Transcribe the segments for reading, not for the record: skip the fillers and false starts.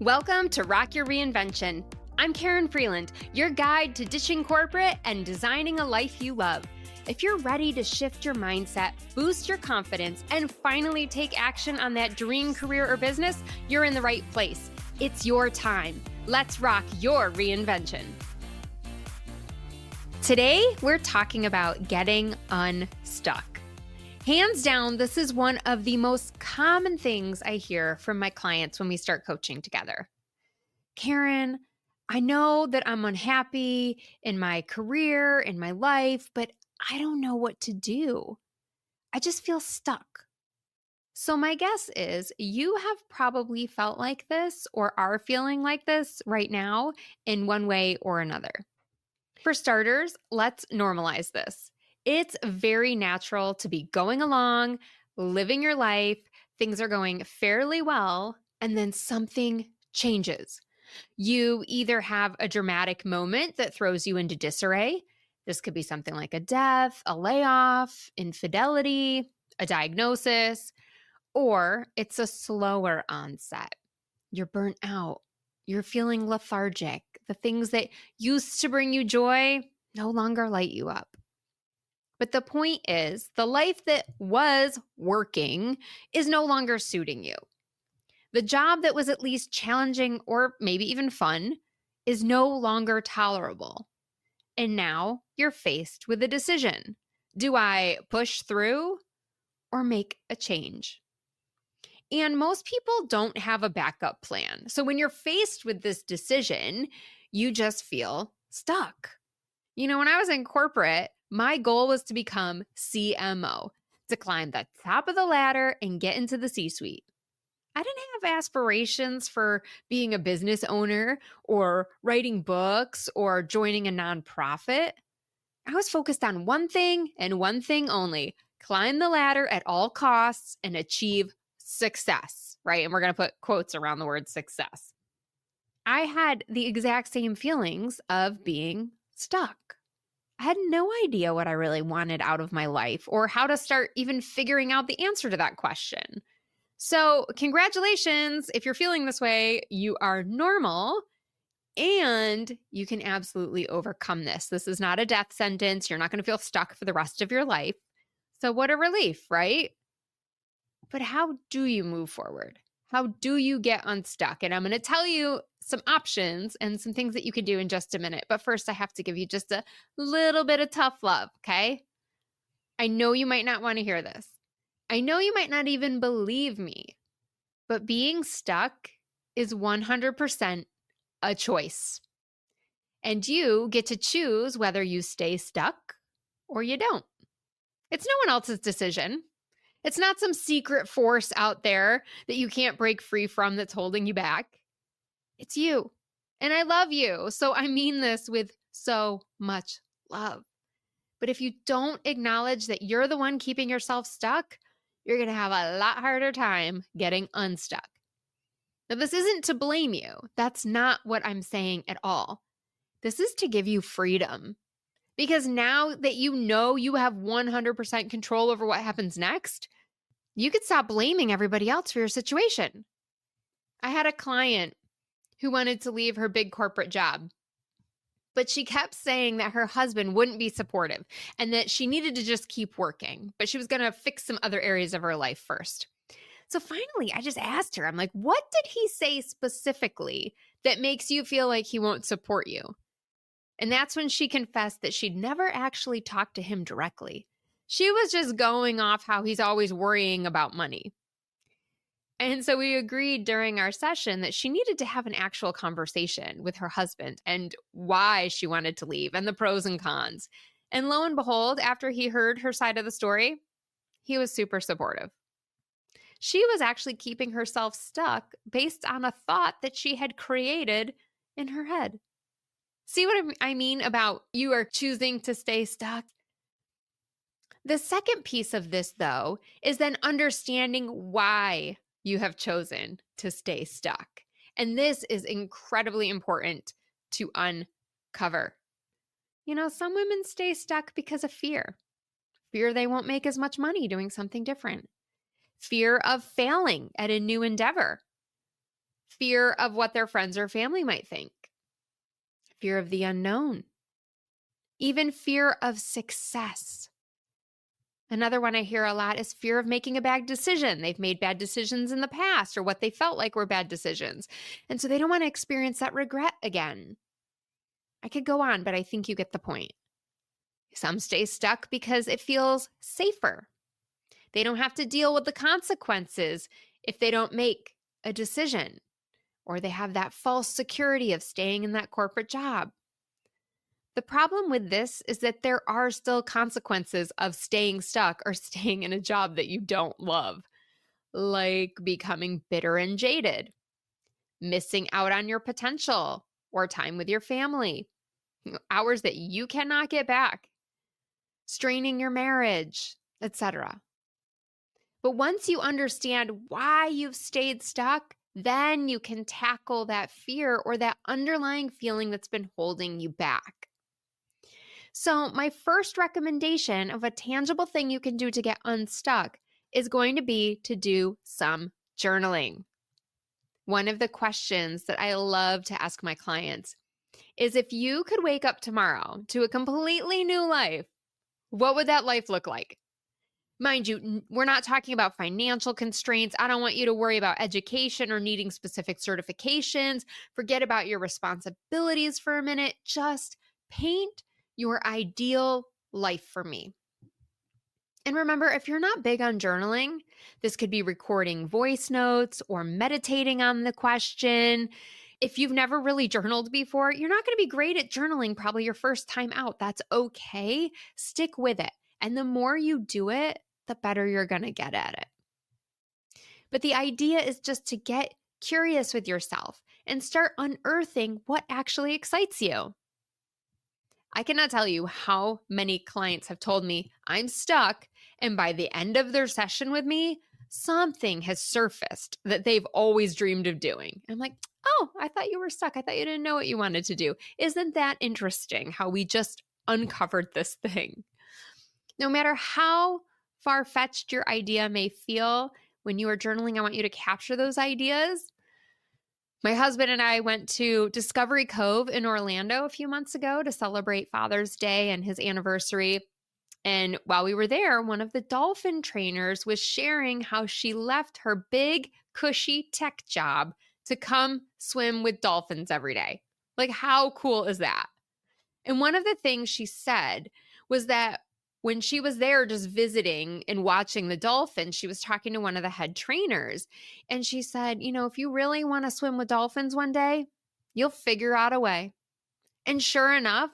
Welcome to Rock Your Reinvention. I'm Karen Freeland, your guide to ditching corporate and designing a life you love. If you're ready to shift your mindset, boost your confidence, and finally take action on that dream career or business, you're in the right place. It's your time. Let's rock your reinvention. Today, we're talking about getting unstuck. Hands down, this is one of the most common things I hear from my clients when we start coaching together. Karen, I know that I'm unhappy in my career, in my life, but I don't know what to do. I just feel stuck. So my guess is you have probably felt like this or are feeling like this right now in one way or another. For starters, let's normalize this. It's very natural to be going along, living your life, things are going fairly well, and then something changes. You either have a dramatic moment that throws you into disarray. This could be something like a death, a layoff, infidelity, a diagnosis, or it's a slower onset. You're burnt out. You're feeling lethargic. The things that used to bring you joy no longer light you up. But the point is, the life that was working is no longer suiting you. The job that was at least challenging or maybe even fun is no longer tolerable. And now you're faced with a decision. Do I push through or make a change? And most people don't have a backup plan. So when you're faced with this decision, you just feel stuck. You know, when I was in corporate, my goal was to become CMO, to climb the top of the ladder and get into the C-suite. I didn't have aspirations for being a business owner or writing books or joining a nonprofit. I was focused on one thing and one thing only: climb the ladder at all costs and achieve success, right? And we're going to put quotes around the word success. I had the exact same feelings of being stuck. I had no idea what I really wanted out of my life or how to start even figuring out the answer to that question. So, congratulations. If you're feeling this way, you are normal and you can absolutely overcome this. This is not a death sentence. You're not going to feel stuck for the rest of your life. So, what a relief, right? But how do you move forward? How do you get unstuck? And I'm going to tell you some options and some things that you can do in just a minute. But first, I have to give you just a little bit of tough love, okay? I know you might not want to hear this. I know you might not even believe me, but being stuck is 100% a choice. And you get to choose whether you stay stuck or you don't. It's no one else's decision. It's not some secret force out there that you can't break free from that's holding you back. It's you. And I love you. So I mean this with so much love. But if you don't acknowledge that you're the one keeping yourself stuck, you're going to have a lot harder time getting unstuck. Now, this isn't to blame you. That's not what I'm saying at all. This is to give you freedom. Because now that you know you have 100% control over what happens next, you could stop blaming everybody else for your situation. I had a client who wanted to leave her big corporate job, but she kept saying that her husband wouldn't be supportive and that she needed to just keep working, but she was going to fix some other areas of her life first. So finally, I just asked her, I'm like, what did he say specifically that makes you feel like he won't support you? And that's when she confessed that she'd never actually talked to him directly. She was just going off how he's always worrying about money. And so we agreed during our session that she needed to have an actual conversation with her husband and why she wanted to leave and the pros and cons. And lo and behold, after he heard her side of the story, he was super supportive. She was actually keeping herself stuck based on a thought that she had created in her head. See what I mean about you are choosing to stay stuck? The second piece of this, though, is then understanding why you have chosen to stay stuck. And this is incredibly important to uncover. You know, some women stay stuck because of fear. Fear they won't make as much money doing something different. Fear of failing at a new endeavor. fear of what their friends or family might think, fear of the unknown, even fear of success. Another one I hear a lot is fear of making a bad decision. They've made bad decisions in the past or what they felt like were bad decisions. And so they don't want to experience that regret again. I could go on, but I think you get the point. Some stay stuck because it feels safer. They don't have to deal with the consequences if they don't make a decision, or they have that false security of staying in that corporate job. The problem with this is that there are still consequences of staying stuck or staying in a job that you don't love, like becoming bitter and jaded, missing out on your potential or time with your family, hours that you cannot get back, straining your marriage, etc. But once you understand why you've stayed stuck, then you can tackle that fear or that underlying feeling that's been holding you back. So, my first recommendation of a tangible thing you can do to get unstuck is going to be to do some journaling. One of the questions that I love to ask my clients is, if you could wake up tomorrow to a completely new life, what would that life look like? Mind you, we're not talking about financial constraints. I don't want you to worry about education or needing specific certifications. Forget about your responsibilities for a minute. Just paint your ideal life for me. And remember, if you're not big on journaling, this could be recording voice notes or meditating on the question. If you've never really journaled before, you're not going to be great at journaling probably your first time out. That's okay. Stick with it. And the more you do it, the better you're going to get at it. But the idea is just to get curious with yourself and start unearthing what actually excites you. I cannot tell you how many clients have told me I'm stuck, and by the end of their session with me, something has surfaced that they've always dreamed of doing. I'm like, oh, I thought you were stuck. I thought you didn't know what you wanted to do. Isn't that interesting how we just uncovered this thing? No matter how far-fetched your idea may feel, when you are journaling, I want you to capture those ideas. My husband and I went to Discovery Cove in Orlando a few months ago to celebrate Father's Day and his anniversary. And while we were there, one of the dolphin trainers was sharing how she left her big, cushy tech job to come swim with dolphins every day. Like, how cool is that? And one of the things she said was that when she was there just visiting and watching the dolphins, she was talking to one of the head trainers. And she said, if you really want to swim with dolphins one day, you'll figure out a way. And sure enough,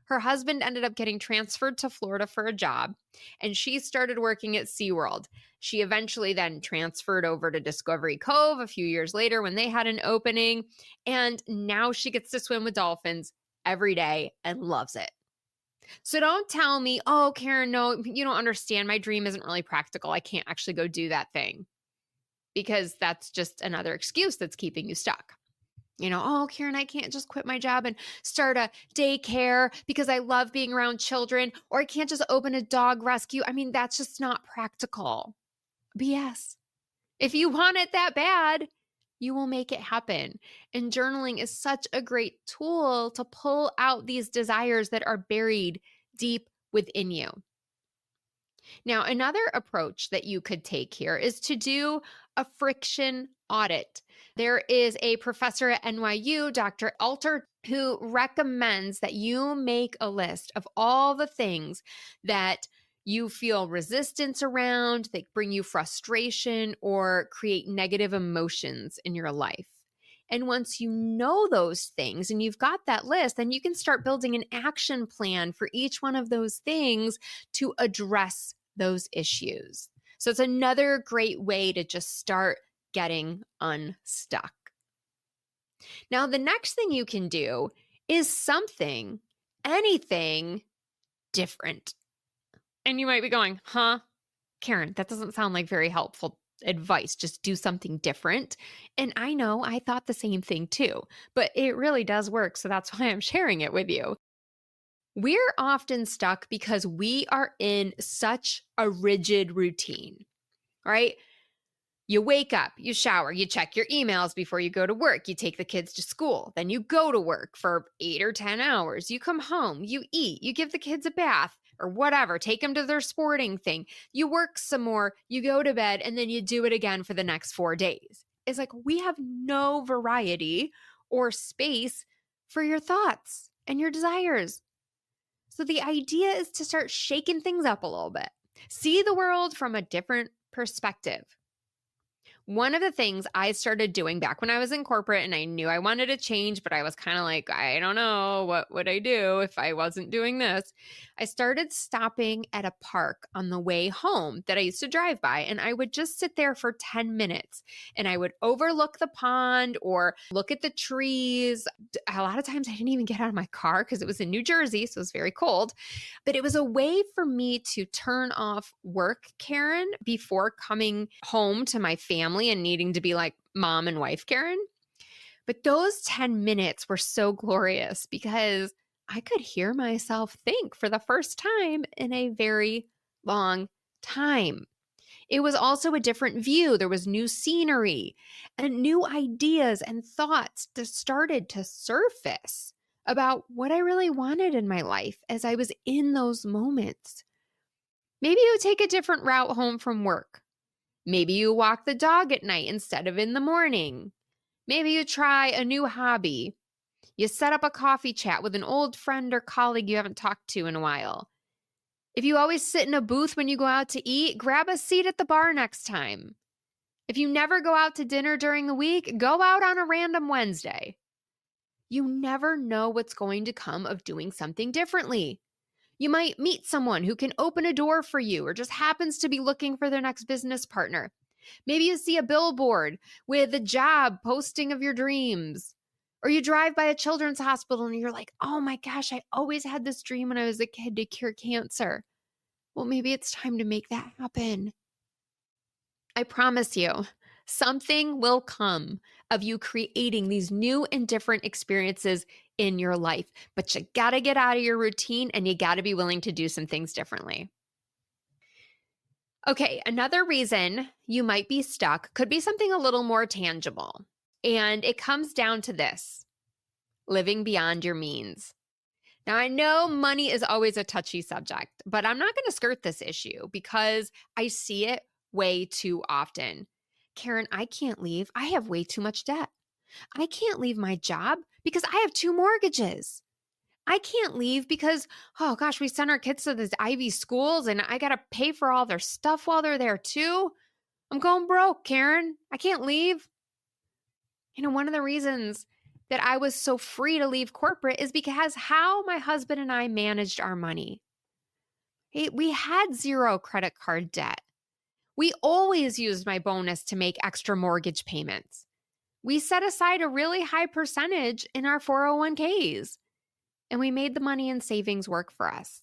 her husband ended up getting transferred to Florida for a job, and she started working at SeaWorld. She eventually then transferred over to Discovery Cove a few years later when they had an opening, and now she gets to swim with dolphins every day and loves it. So don't tell me, oh, Karen, no, you don't understand. My dream isn't really practical. I can't actually go do that thing, because that's just another excuse that's keeping you stuck. Oh, Karen, I can't just quit my job and start a daycare because I love being around children, or I can't just open a dog rescue. I mean, that's just not practical. BS. If you want it that bad, you will make it happen. And journaling is such a great tool to pull out these desires that are buried deep within you. Now, another approach that you could take here is to do a friction audit. There is a professor at NYU, Dr. Alter, who recommends that you make a list of all the things that you feel resistance around, that bring you frustration or create negative emotions in your life. And once you know those things and you've got that list, then you can start building an action plan for each one of those things to address those issues. So it's another great way to just start getting unstuck. Now, the next thing you can do is anything different. And you might be going, Karen, that doesn't sound like very helpful advice. Just do something different. And I know I thought the same thing too, but it really does work. So that's why I'm sharing it with you. We're often stuck because we are in such a rigid routine, right? You wake up, you shower, you check your emails before you go to work, you take the kids to school, then you go to work for 8 or 10 hours. You come home, you eat, you give the kids a bath or whatever, take them to their sporting thing. You work some more, you go to bed, and then you do it again for the next 4 days. It's like we have no variety or space for your thoughts and your desires. So the idea is to start shaking things up a little bit. See the world from a different perspective. One of the things I started doing back when I was in corporate and I knew I wanted to change, but I was kind of like, I don't know, what would I do if I wasn't doing this? I started stopping at a park on the way home that I used to drive by, and I would just sit there for 10 minutes and I would overlook the pond or look at the trees. A lot of times I didn't even get out of my car because it was in New Jersey, so it was very cold. But it was a way for me to turn off work, Karen, before coming home to my family and needing to be like mom and wife, Karen. But those 10 minutes were so glorious because I could hear myself think for the first time in a very long time. It was also a different view. There was new scenery and new ideas and thoughts that started to surface about what I really wanted in my life as I was in those moments. Maybe you take a different route home from work. Maybe you walk the dog at night instead of in the morning. Maybe you try a new hobby. You set up a coffee chat with an old friend or colleague you haven't talked to in a while. If you always sit in a booth when you go out to eat, grab a seat at the bar next time. If you never go out to dinner during the week, go out on a random Wednesday. You never know what's going to come of doing something differently. You might meet someone who can open a door for you or just happens to be looking for their next business partner. Maybe you see a billboard with a job posting of your dreams. Or you drive by a children's hospital and you're like, oh my gosh, I always had this dream when I was a kid to cure cancer. Well, maybe it's time to make that happen. I promise you, something will come of you creating these new and different experiences in your life. But you got to get out of your routine and you got to be willing to do some things differently. Okay, another reason you might be stuck could be something a little more tangible. And it comes down to this: living beyond your means. Now, I know money is always a touchy subject, but I'm not going to skirt this issue because I see it way too often. Karen, I can't leave. I have way too much debt. I can't leave my job because I have 2 mortgages. I can't leave because, oh gosh, we send our kids to these Ivy schools and I got to pay for all their stuff while they're there too. I'm going broke, Karen. I can't leave. One of the reasons that I was so free to leave corporate is because how my husband and I managed our money. We had 0 credit card debt. We always used my bonus to make extra mortgage payments. We set aside a really high percentage in our 401ks, and we made the money and savings work for us.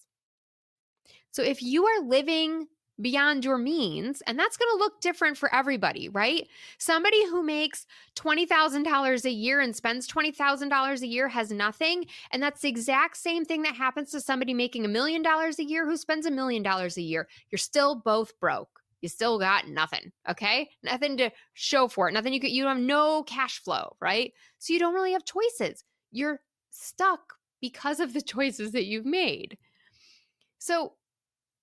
So if you are living beyond your means, and that's going to look different for everybody, right? Somebody who makes $20,000 a year and spends $20,000 a year has nothing. And that's the exact same thing that happens to somebody making $1 million a year who spends $1 million a year. You're still both broke. You still got nothing, okay? Nothing to show for it. You have no cash flow, right? So you don't really have choices. You're stuck because of the choices that you've made. So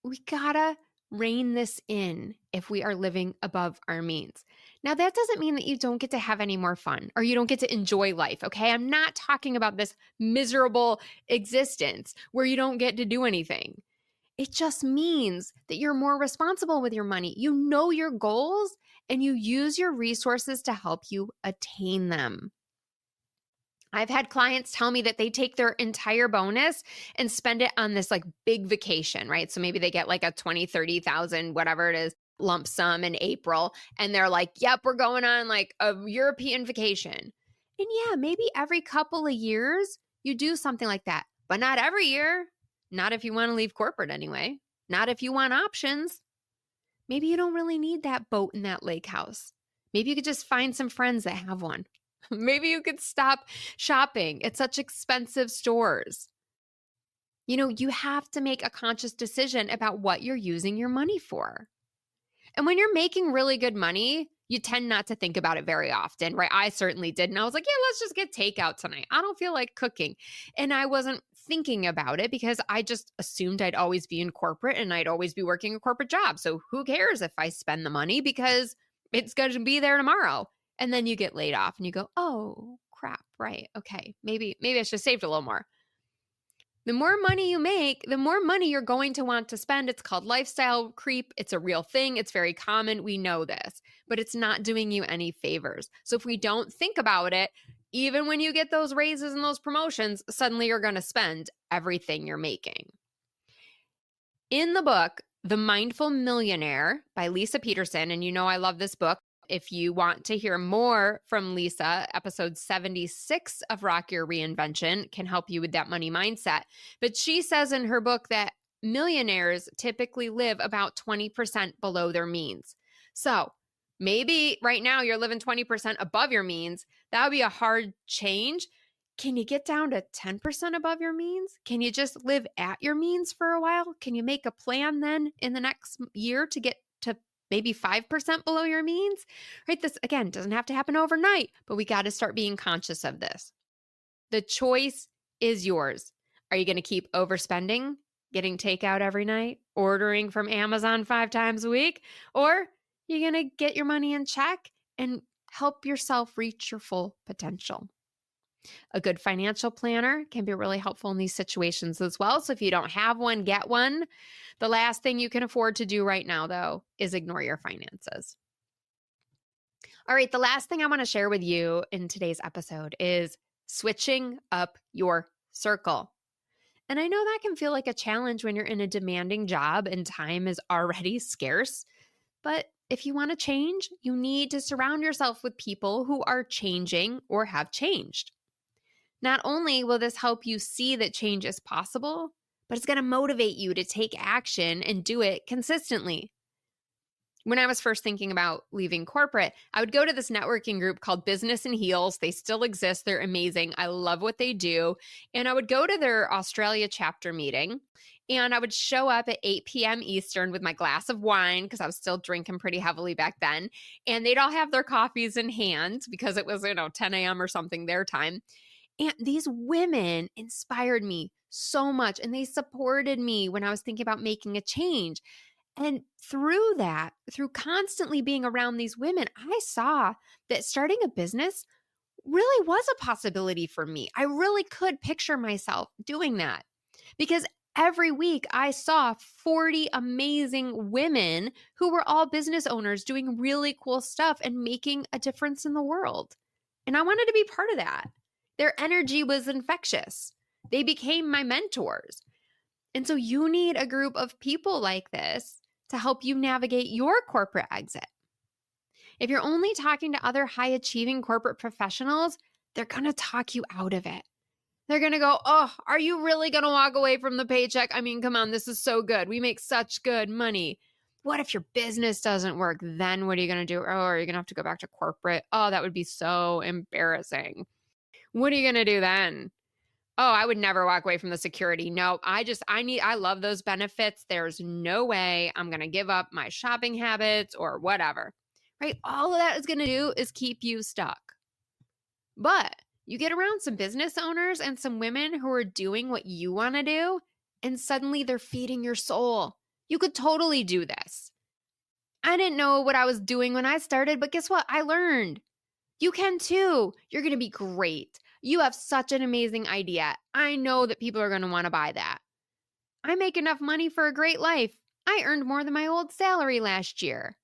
we gotta rein this in if we are living above our means. Now, that doesn't mean that you don't get to have any more fun or you don't get to enjoy life, okay? I'm not talking about this miserable existence where you don't get to do anything. It just means that you're more responsible with your money. You know your goals and you use your resources to help you attain them. I've had clients tell me that they take their entire bonus and spend it on this like big vacation, right? So maybe they get like a 20, 30,000, whatever it is, lump sum in April. And they're like, yep, we're going on like a European vacation. And yeah, maybe every couple of years you do something like that, but not every year. Not if you want to leave corporate anyway. Not if you want options. Maybe you don't really need that boat in that lake house. Maybe you could just find some friends that have one. Maybe you could stop shopping at such expensive stores. You have to make a conscious decision about what you're using your money for. And when you're making really good money, you tend not to think about it very often, right? I certainly did. And I was like, yeah, let's just get takeout tonight. I don't feel like cooking. And I wasn't thinking about it because I just assumed I'd always be in corporate and I'd always be working a corporate job. So who cares if I spend the money because it's going to be there tomorrow. And then you get laid off and you go, oh crap, right. Okay. Maybe I should have saved a little more. The more money you make, the more money you're going to want to spend. It's called lifestyle creep. It's a real thing. It's very common. We know this, but it's not doing you any favors. So if we don't think about it, even when you get those raises and those promotions, suddenly you're going to spend everything you're making. In the book, The Mindful Millionaire by Lisa Peterson, and you know I love this book. If you want to hear more from Lisa, episode 76 of Rock Your Reinvention can help you with that money mindset. But she says in her book that millionaires typically live about 20% below their means. So maybe right now you're living 20% above your means. That would be a hard change. Can you get down to 10% above your means? Can you just live at your means for a while? Can you make a plan then in the next year to get to maybe 5% below your means, right? This, again, doesn't have to happen overnight, but we got to start being conscious of this. The choice is yours. Are you going to keep overspending, getting takeout every night, ordering from Amazon 5 times a week? Or are you going to get your money in check and help yourself reach your full potential? A good financial planner can be really helpful in these situations as well. So if you don't have one, get one. The last thing you can afford to do right now, though, is ignore your finances. All right, the last thing I want to share with you in today's episode is switching up your circle. And I know that can feel like a challenge when you're in a demanding job and time is already scarce. But if you want to change, you need to surround yourself with people who are changing or have changed. Not only will this help you see that change is possible, but it's going to motivate you to take action and do it consistently. When I was first thinking about leaving corporate, I would go to this networking group called Business in Heels. They still exist. They're amazing. I love what they do. And I would go to their Australia chapter meeting and I would show up at 8 p.m. Eastern with my glass of wine because I was still drinking pretty heavily back then. And they'd all have their coffees in hand because it was, 10 a.m. or something their time. And these women inspired me so much and they supported me when I was thinking about making a change. And through that, through constantly being around these women, I saw that starting a business really was a possibility for me. I really could picture myself doing that because every week I saw 40 amazing women who were all business owners doing really cool stuff and making a difference in the world. And I wanted to be part of that. Their energy was infectious. They became my mentors. And so you need a group of people like this to help you navigate your corporate exit. If you're only talking to other high-achieving corporate professionals, they're going to talk you out of it. They're going to go, oh, are you really going to walk away from the paycheck? I mean, come on, this is so good. We make such good money. What if your business doesn't work? Then what are you going to do? Oh, are you going to have to go back to corporate? Oh, that would be so embarrassing. What are you going to do then? Oh, I would never walk away from the security. No, I love those benefits. There's no way I'm going to give up my shopping habits or whatever, right? All of that is going to do is keep you stuck. But you get around some business owners and some women who are doing what you want to do, and suddenly they're feeding your soul. You could totally do this. I didn't know what I was doing when I started, but guess what? I learned. You can too. You're going to be great. You have such an amazing idea. I know that people are going to want to buy that. I make enough money for a great life. I earned more than my old salary last year.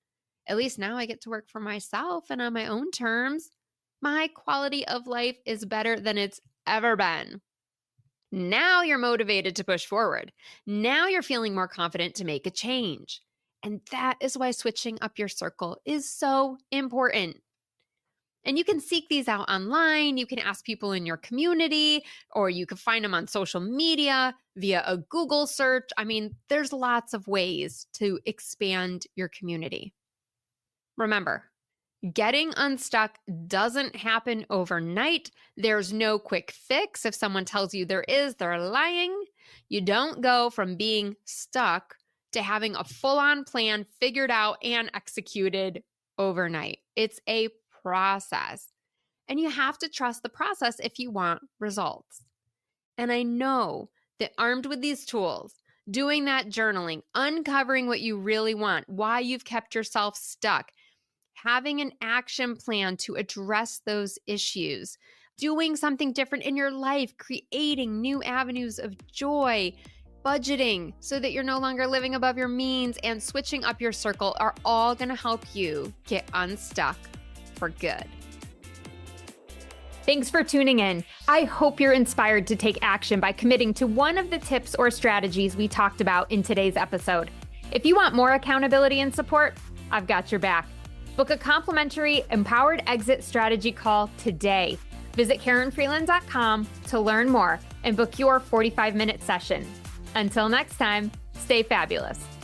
At least now I get to work for myself and on my own terms. My quality of life is better than it's ever been. Now you're motivated to push forward. Now you're feeling more confident to make a change. And that is why switching up your circle is so important. And you can seek these out online. You can ask people in your community, or you can find them on social media via a Google search. I mean, there's lots of ways to expand your community. Remember, getting unstuck doesn't happen overnight. There's no quick fix. If someone tells you there is, they're lying. You don't go from being stuck to having a full-on plan figured out and executed overnight. It's a process. And you have to trust the process if you want results. And I know that armed with these tools, doing that journaling, uncovering what you really want, why you've kept yourself stuck, having an action plan to address those issues, doing something different in your life, creating new avenues of joy, budgeting so that you're no longer living above your means, and switching up your circle are all going to help you get unstuck for good. Thanks for tuning in. I hope you're inspired to take action by committing to one of the tips or strategies we talked about in today's episode. If you want more accountability and support, I've got your back. Book a complimentary Empowered Exit Strategy call today. Visit KarenFreeland.com to learn more and book your 45-minute session. Until next time, stay fabulous.